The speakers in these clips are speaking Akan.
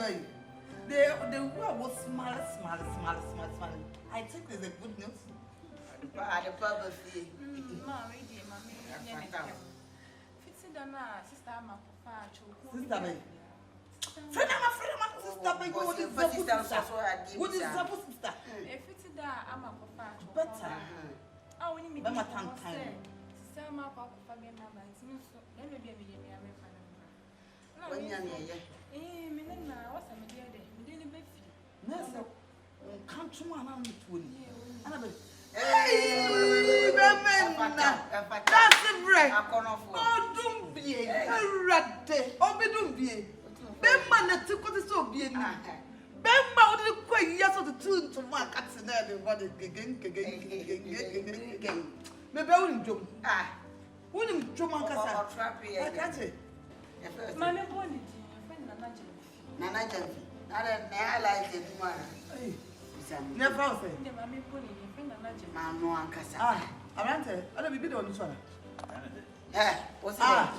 they was smile. I think it's a good news. The purpose. Mamma, sister, Sister, friend, sister, what is sister? If it's that, I'm a papa. Better. Oh, we need Mama time. time. Sister, my papa, then maybe a million. When you're near, what's a million? We didn't be free. No, come to my hand between you. hey, That's it, break. Oh, don't be a rat. Oh, be don't be. Bemma, that took what is so be. Bemma, the quite yes of the tune to my cats and everybody again. Maybe I wouldn't jump. Wouldn't jump on Cassa. I can't say. Mamma, friend, Nana Jeffy. I like it. Never say. Man, no one can say. Around here, I don't be on this one. What's that?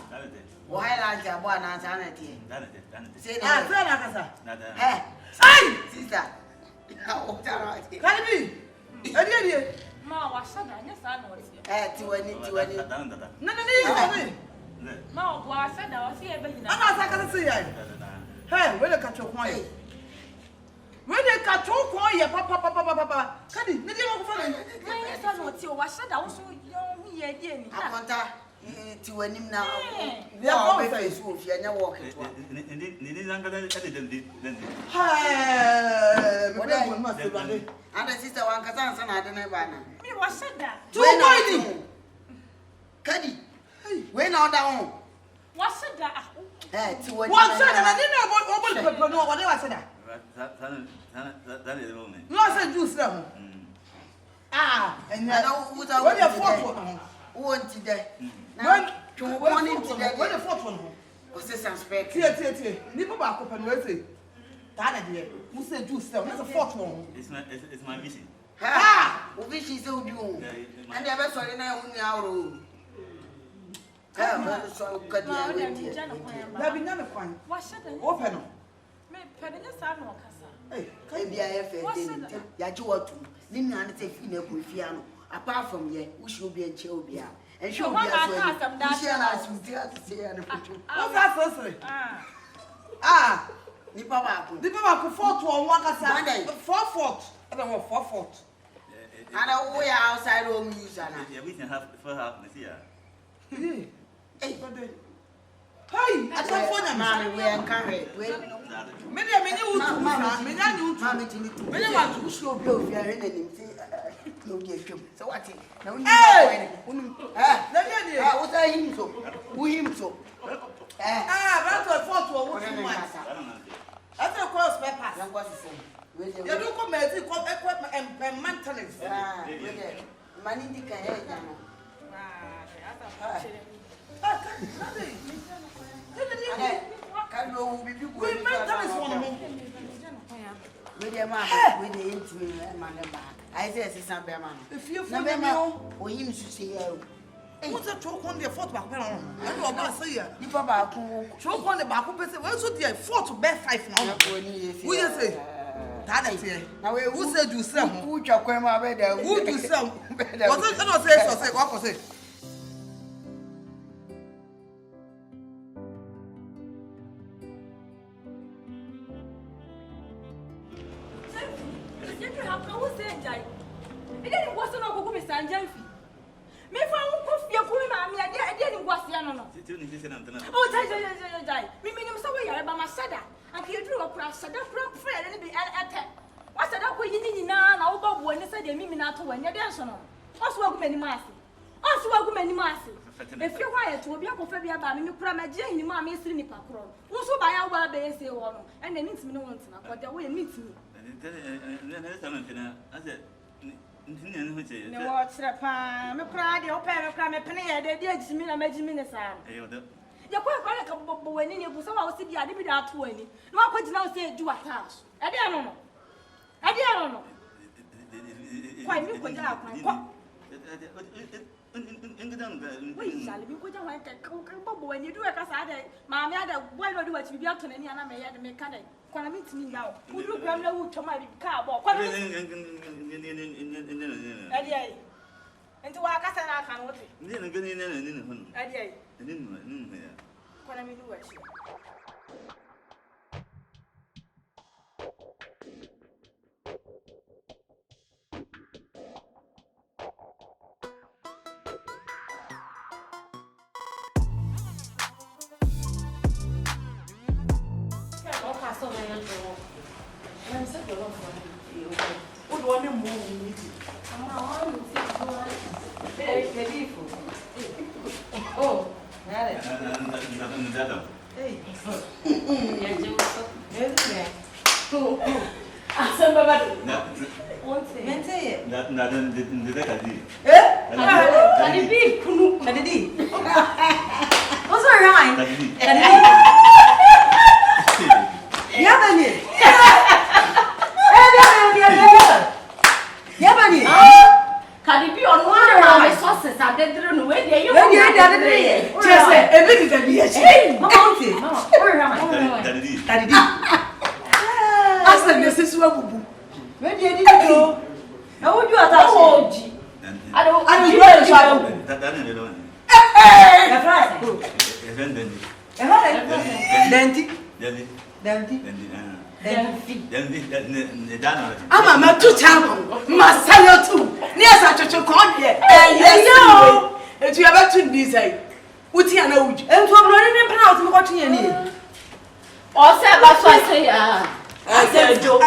Why like your one insanity? Say that, sister. Can it be? Ma, was sad, yes, I know it. To any. No, Ma, was sad, I was here, but I'm not going to see you. Hey, where the catch your coin? When they catch your coin, papa. Can you not for me? my son, what's your was sad, also young here again. I want to any now. They are all face wolf, you're not walking. Hey, what I must do. And the sister one can answer, I don't know why. Me was sad that. Caddy, when are down? Was sad that? To One said, and I didn't know what I said. That is the moment. No, I said, juice them. And I know what I want your fourth one. Want today. When to one into the fourth one. What's this aspect? Here. Nipple back up and wait. That idea. Who said juice them? That's a fourth one. It's my vision. Which is so due. I never saw in our room. So good. There be none of fun. Was sad, Open. me, Penny, son, or Cassa. Hey, Maybe I have Yajuatu, Nina and take in a piano. Apart from ye, we should be a chobia. And she'll be as well. what's that firstly? Nipa, The people could fall to one Monday. 4-4. I don't know, 4-4. and we are outside home use. Yeah, we can have for half this year. Hey, I don't want them. Mammy, we are carried. Maybe I mean, you would Mammy, you should be over here and no get you. So what? Now, Hey! what are him so? Who him so? That's a 4-1. That's a cross paper. You don't come and equipment and maintenance. Money can help. Can you be maintenance one? With your man, with the intimate man back. I say, some man. If you No, feel for him to see you. what's a choke on the foot back? I know about say ya. You papa, Choke on the back. Where's the 4 to bear 5 now? Who you say? That is here. Now, Who said you sell? who your grandma read there? Who do sell? Was it not say so? Say what was it? If you're quiet, to be a coffee about me, Jane, mammy, sleeping patrol. Also, by our well, they say, and then meets me no one, but the way meets me. No, what's the pan? Me pride, your parent, a penny, they did me a magic minute. You're quite a couple of when you was about to be a little bit 20. No, I could now say, do a house. I don't know. Why, you could Wait, shall we go down like a cocoa when you do a casada? Mamma, why not do what you be up to any other mechanic? When I meet me now, who do grandma would to my car? And to our cousin, I cannot. When I mean, Oh, can it be on one of my sources? I didn't know where they are. just a bit of a shame. Ask them, this is what where did you go? How would you attach? I don't I'm a two time, Massayo too. Near such a con here. Yes, if you ever to be say, what's your nose? And from running and out watching your knee. Or say, that's what I say. I said, Joe,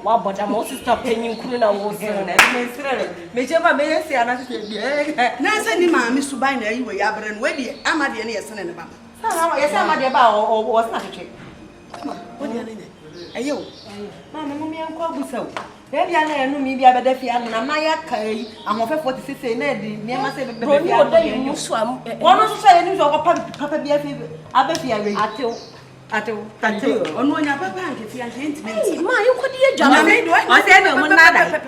What but I'm also stopping you couldn't have Major may say another thing. Nancy, Mammy, Subina, you were yabbering, where the Amadi and yes, and about. Yes, I'm at the bar or was not a trick. What do you mean? Ayo. Mama mo mi anko abusa o. Baby ana enu mi bia beda fia na maya kai ahofe 46 na di me ma se beda fia. Bro, ni oda musu am. Wono so say ni so papa bia fi abafia we. Atew. Ono nya papa anke fia ntiment. Ma yo kodi adwama. O se na mo nada.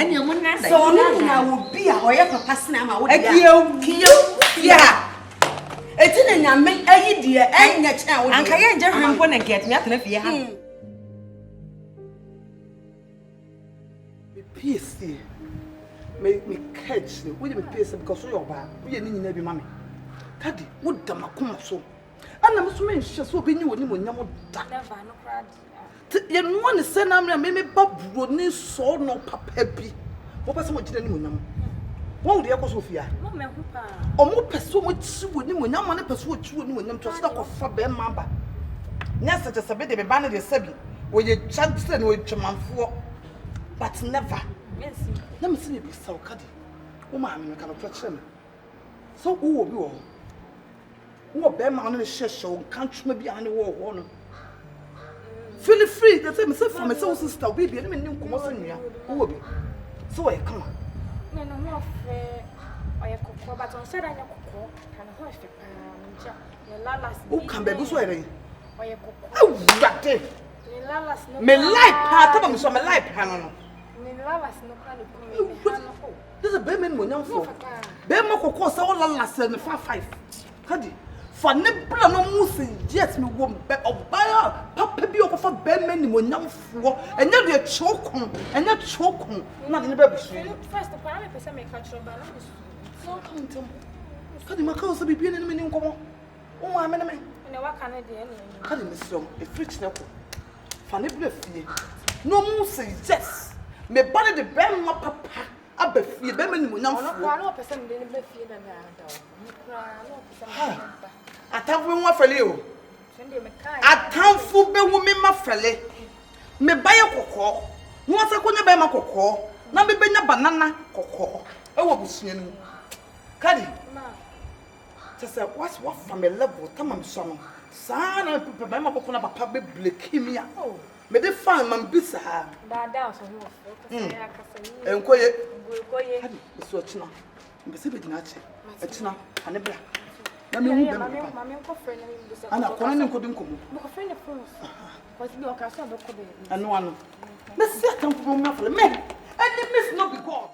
Ene mo nada. So ono nya wo bia oye papa sina ma wo dia. Akiye ya. Eti na nya me ayi die enya kya wo dia. Anka ye nje hwempo na get me atena fie ha. PSC me catch we dey PSC because you oba we ni nyina bi ma me tadi wo da makoma so ana me so me nhye so obi nyi woni mo nyam da Never no crowd. ye no ne se na me baburo ni so no papa bi wo pese mo gina ni mo nyam wo de yakoso fia No me hu pa. o mo pese mo chi woni mo nyam na pese wo chi woni mo nyam to so ko fa be ma ba nya se se be de be ba na de sabi wo ye chance na wo twamanfo but never. Yes. Let me see you be so cuddy. Oh, my, I'm going to touch him. So, who will you? Who bear my own show, can't maybe any war. Feel free, that's him, say for myself, sister, baby, and then come on, who will be? So, I come on. No, no, more fair. I cocoa, but on said I know cocoa, can a horse the lalas. Who can be swearing? Or your cocoa. Oh, that day. Me like part of so my life, Hannah. This is a baby when young folk. Bema cocoa, so all last and 5. Cuddy. For Nebula no moose, yes, me won't bet or buy a papa be over bemen when young folk, and then they choke on, and not choke on, not in the baby. First, the parameters make control balance. So come to me. Cuddy, my cousin be being in the minimum. Oh, I'm in a man. And what can I do? Cuddy, Miss Young, a fridge knuckle. For Nebula, no moose, yes. Me body the bem my papa abe fie be me ni nyam fu no person dey be fie na me anda no person atamfu nwa fele o sende me kai atamfu be wu me ma fele me baye kokko no asa konya be ma kokko na me benya banana kokko e wo busua ni kadi ma just say what from a level tamam so no sa na be ma kokko na papa be blekimia oh me dey fan man bisa ha da so ho ya kasa enkoye enkoye so china mbese be dina che china anebra na me hu dem mama ko friend na me bisa ana kona ne nkodin komo mo ko friend phone was bi o ka so do ko be anu anu me see atamfo mo mafle me and the miss no be god